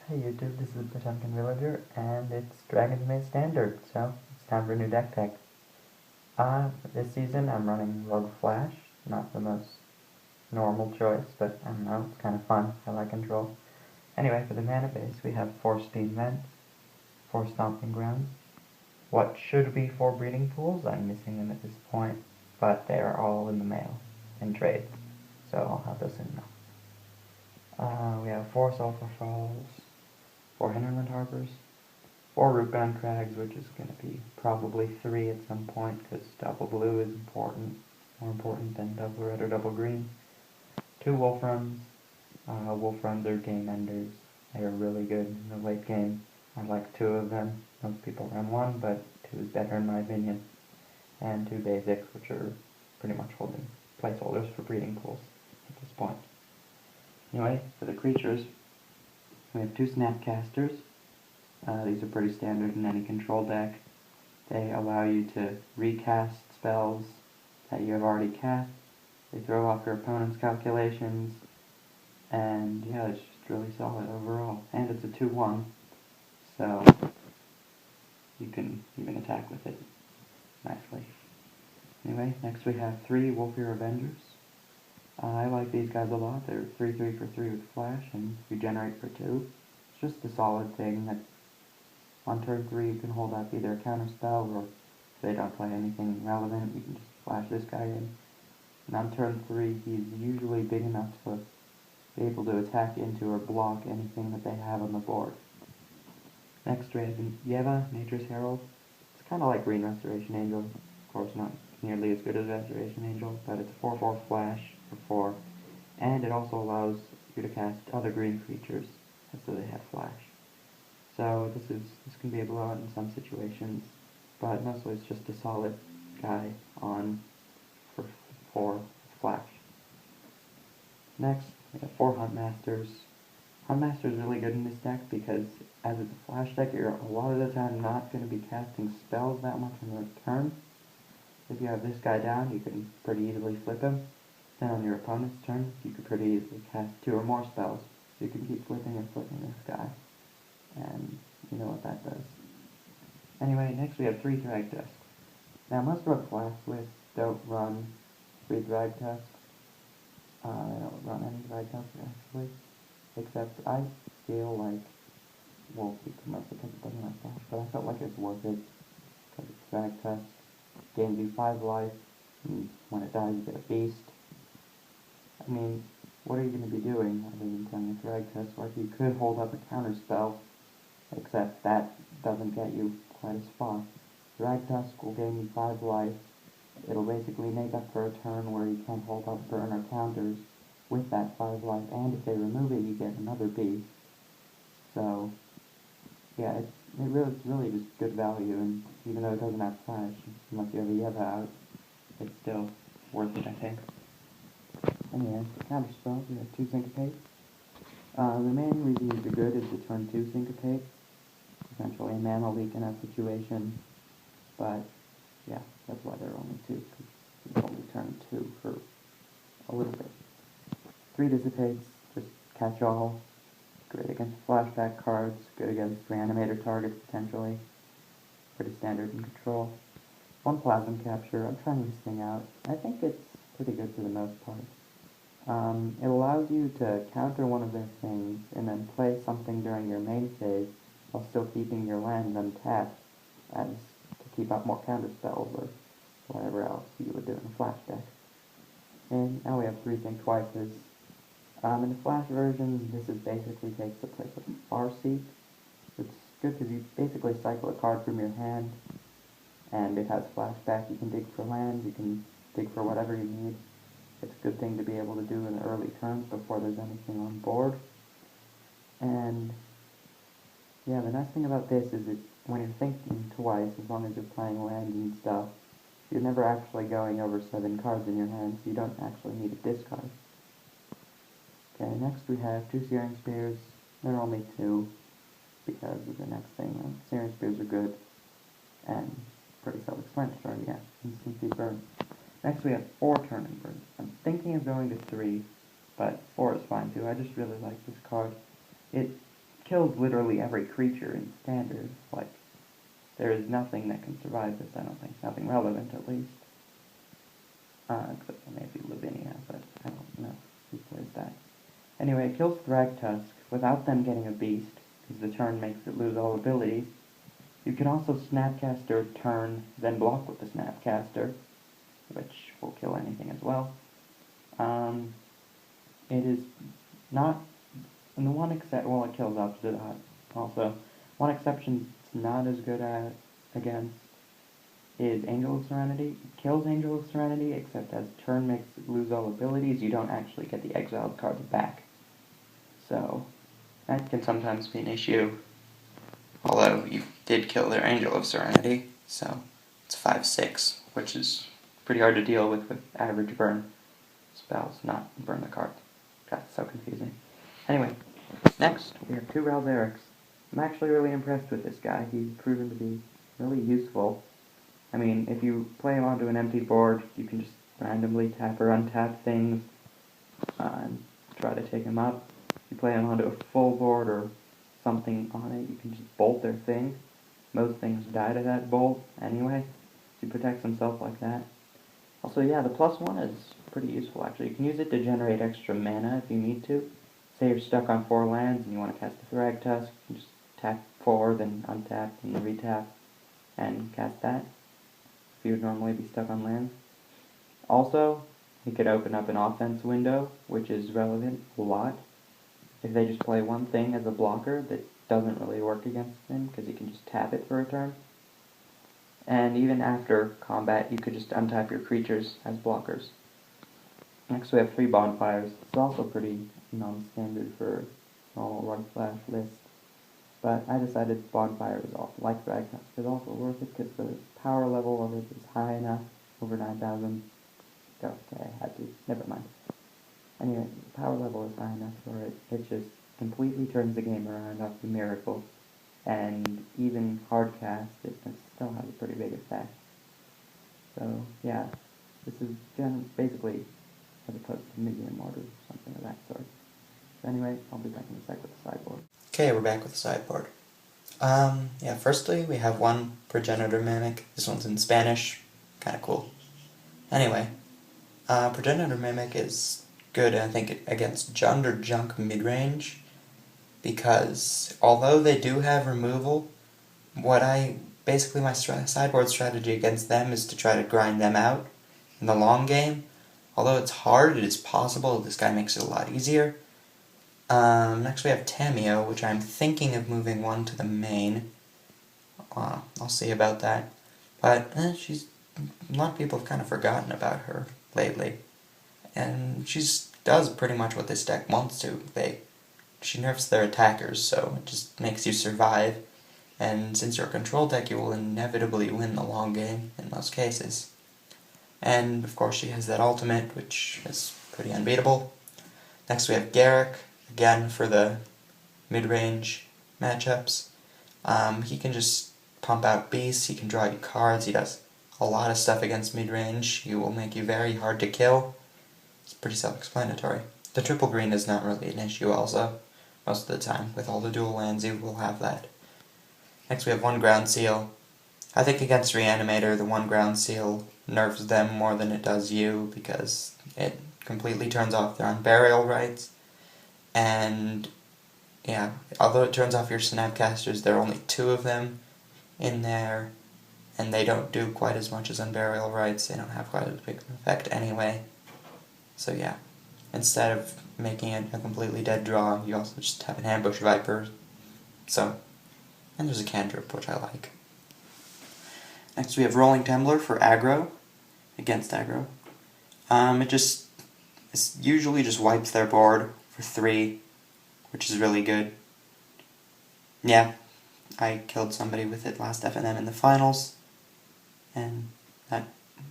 Hey YouTube, this is ThePotemkinVillager, and it's Dragon's Maze Standard, so it's time for a new deck pick. This season I'm running Rogue Flash, not the most normal choice, but I don't know, it's kind of fun, I like control. Anyway, for the mana base we have 4 Steam Vents, 4 Stomping Grounds, what should be 4 Breeding Pools, I'm missing them at this point, but they are all in the mail, in trades, so I'll have those in now. We have 4 Sulphur Falls, 4 Hinterland Harbors, 4 Rootbound Crags, which is going to be probably 3 at some point, because double blue is important, more important than double red or double green. 2 Wolf Runs. Wolf Runs are game enders. They are really good in the late game. I like 2 of them. Most people run 1, but 2 is better in my opinion. And 2 Basics, which are pretty much holding placeholders for breeding pools at this point. Anyway, for the creatures, we have 2 Snapcasters. These are pretty standard in any control deck. They allow you to recast spells that you have already cast. They throw off your opponent's calculations, and yeah, it's just really solid overall. And it's a 2/1, so you can even attack with it nicely. Anyway, next we have 3 Wolfear Avengers. I like these guys a lot. They're 3/3 for 3 with Flash and regenerate for 2. It's just a solid thing that on turn 3 you can hold up either a counter spell, or if they don't play anything relevant, you can just flash this guy in. And on turn 3 he's usually big enough to be able to attack into or block anything that they have on the board. Next we have Yeva, Nature's Herald. It's kind of like Green Restoration Angel. Of course not nearly as good as Restoration Angel, but it's a 4/4 flash for 4, and it also allows you to cast other green creatures, so they have flash. So this can be a blowout in some situations, but mostly it's just a solid guy on for Flash. Next, we have 4 Huntmasters. Huntmaster is really good in this deck because as it's a Flash deck, you're a lot of the time not going to be casting spells that much on your turn. If you have this guy down, you can pretty easily flip him. Then on your opponent's turn, you could pretty easily cast 2 or more spells. So you can keep flipping and flipping this guy. And you know what that does. Anyway, next we have 3 Thragtusks. Now most Rogue Flash lists don't run 3 Thragtusks. They don't run any Thragtusks actually. Except I feel like, well, most because it doesn't have Flash, but I felt like it's worth it. Because it's Thragtusk. Gains you 5 life, and when it dies you get a beast. I mean, what are you going to be doing other than playing a Thragtusk? Like, you could hold up a counter spell, except that doesn't get you quite as far. Thragtusk will gain you 5 life. It'll basically make up for a turn where you can't hold up burn or counters with that 5 life, and if they remove it, you get another beast. So, yeah, it's really just good value, and even though it doesn't have Flash, unless you have a Yeva out, it's still worth it, I think. Anyway, counter spells, we have 2 Syncopate. The main reason these are good is the turn 2 Syncopate. Essentially a mana leak in that situation, but yeah, that's why there are only 2, because it's only turn 2 for a little bit. 3 Dissipates, just catch all, good against flashback cards, good against reanimator targets potentially, pretty standard in control. 1 Plasm Capture, I'm trying this thing out. I think it's pretty good for the most part. It allows you to counter one of their things and then play something during your main phase while still keeping your land untapped as to keep up more counter spells or whatever else you would do in a Flash deck. And now we have 3 Think Twices. In the Flash version, this is basically takes the place of Farseek. It's good because you basically cycle a card from your hand, and it has flashback. You can dig for lands, you can dig for whatever you need. It's a good thing to be able to do in the early turns before there's anything on board. And yeah, the nice thing about this is that when you're thinking twice, as long as you're playing lands and stuff, you're never actually going over 7 cards in your hand, so you don't actually need a discard. Okay, next we have 2 Searing Spears. There are only 2, because of the next thing. Searing Spears are good, and pretty self-explanatory, yeah, instantly burn. Next we have 4 Turning Birds. I'm thinking of going to 3, but 4 is fine too. I just really like this card. It kills literally every creature in Standard. Like, there is nothing that can survive this, I don't think. Nothing relevant, at least. Except for maybe Lavinia, but I don't know who plays that. Anyway, it kills Thragtusk without them getting a beast, because the turn makes it lose all abilities. You can also Snapcaster turn, then block with the Snapcaster, which will kill anything as well. It is not, and the one except, well, it kills opposite also. One exception it's not as good at against is Angel of Serenity. It kills Angel of Serenity, except as turn makes it lose all abilities, you don't actually get the exiled cards back. So, that can sometimes be an issue. Although, you did kill their Angel of Serenity, so it's 5/6, which is pretty hard to deal with average burn spells, not burn the cards. That's so confusing. Anyway, next we have 2 Ralzerics. I'm actually really impressed with this guy. He's proven to be really useful. I mean, if you play him onto an empty board, you can just randomly tap or untap things and try to take him up. If you play him onto a full board or something on it, you can just bolt their thing. Most things die to that bolt anyway. He protects himself like that. Also, yeah, the +1 is pretty useful, actually. You can use it to generate extra mana if you need to. Say you're stuck on 4 lands and you want to cast a Thragtusk, you just tap 4, then untap, and retap, and cast that, if you would normally be stuck on lands. Also, you could open up an offense window, which is relevant a lot. If they just play one thing as a blocker, that doesn't really work against them, because you can just tap it for a turn. And even after combat, you could just untap your creatures as blockers. Next we have 3 Bonfires. It's also pretty non-standard for normal Rug Flash list. But I decided Bonfire is also, like Thragtusk, is also worth it because the power level of it is high enough, over 9,000. Okay, I had to, never mind. Anyway, the power level is high enough for it. It just completely turns the game around off the miracle. And even hard cast, it still has a pretty big effect. So, yeah, this is basically as opposed to medium order or something of that sort. So anyway, I'll be back in a sec with the sideboard. Okay, we're back with the sideboard. Yeah, firstly, we have one Progenitor Mimic. This one's in Spanish. Kinda cool. Anyway, Progenitor Mimic is good, I think, against Jund or Junk midrange, because although they do have removal, basically my sideboard strategy against them is to try to grind them out in the long game. Although it's hard, it is possible. This guy makes it a lot easier. Next we have Tamio, which I'm thinking of moving one to the main. I'll see about that. But a lot of people have kind of forgotten about her lately. And she does pretty much what this deck wants to. She nerfs their attackers, so it just makes you survive. And since you're a control deck, you will inevitably win the long game in most cases. And of course she has that ultimate, which is pretty unbeatable. Next we have Garrick, again for the mid-range matchups. He can just pump out beasts, he can draw you cards, he does a lot of stuff against mid-range. He will make you very hard to kill. It's pretty self-explanatory. The triple green is not really an issue also, most of the time. With all the dual lands you will have that. Next we have one Ground Seal. I think against Reanimator, the one Ground Seal nerfs them more than it does you, because it completely turns off their Unburial Rights. And, yeah, although it turns off your Snapcasters, there are only 2 of them in there, and they don't do quite as much as Unburial Rights. They don't have quite as big an effect anyway. So, yeah, instead of making it a completely dead draw, you also just have an Ambush Viper. So, and there's a Cantrip, which I like. Next we have Rolling Tumbler for aggro, against aggro. It usually just wipes their board for 3, which is really good. Yeah, I killed somebody with it last FNM in the finals, and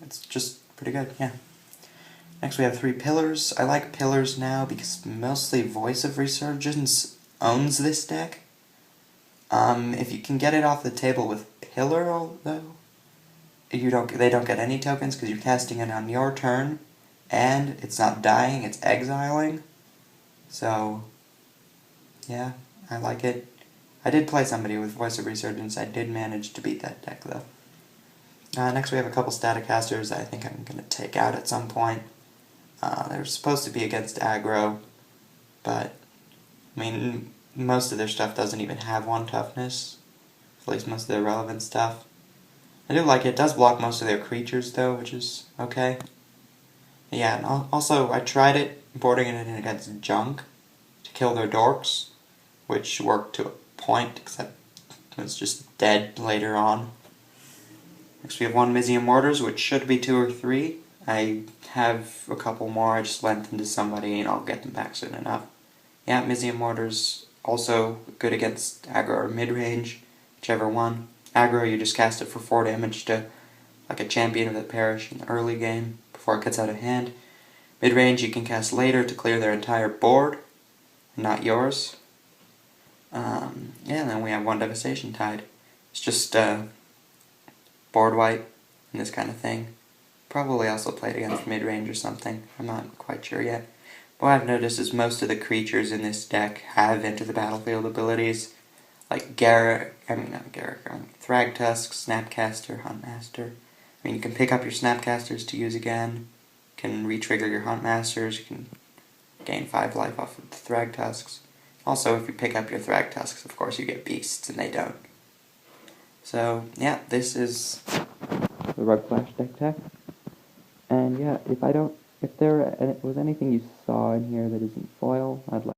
it's just pretty good, yeah. Next we have 3 Pillars. I like Pillars now because mostly Voice of Resurgence owns this deck. If you can get it off the table with Pillar, though, they don't get any tokens because you're casting it on your turn, and it's not dying, it's exiling. So, yeah, I like it. I did play somebody with Voice of Resurgence. I did manage to beat that deck, though. Next we have a couple Staticasters that I think I'm going to take out at some point. They're supposed to be against aggro, but, I mean, most of their stuff doesn't even have 1 toughness. At least most of their relevant stuff. I do like it. It does block most of their creatures, though, which is okay. Yeah, and also I tried it, boarding it in against junk to kill their dorks, which worked to a point, except it was just dead later on. Next we have 1 Mizium Mortars, which should be 2 or 3. I have a couple more. I just lent them to somebody, and I'll get them back soon enough. Yeah, Mizium Mortars also good against aggro or mid-range, whichever one. Aggro, you just cast it for 4 damage to like a Champion of the Parish in the early game before it gets out of hand. Mid-range, you can cast later to clear their entire board, and not yours. Yeah, and then we have 1 Devastation Tide. It's just board wipe and this kind of thing. Probably also played against mid-range or something. I'm not quite sure yet. But what I've noticed is most of the creatures in this deck have Enter the Battlefield abilities. Like Thragtusk, Snapcaster, Huntmaster. I mean, you can pick up your Snapcasters to use again. You can re-trigger your Huntmasters. You can gain 5 life off of the Thragtusks. Also, if you pick up your Thragtusks, of course, you get Beasts, and they don't. So, yeah, this is the Rug Flash deck tech. And yeah, if there was anything you saw in here that isn't foil, I'd like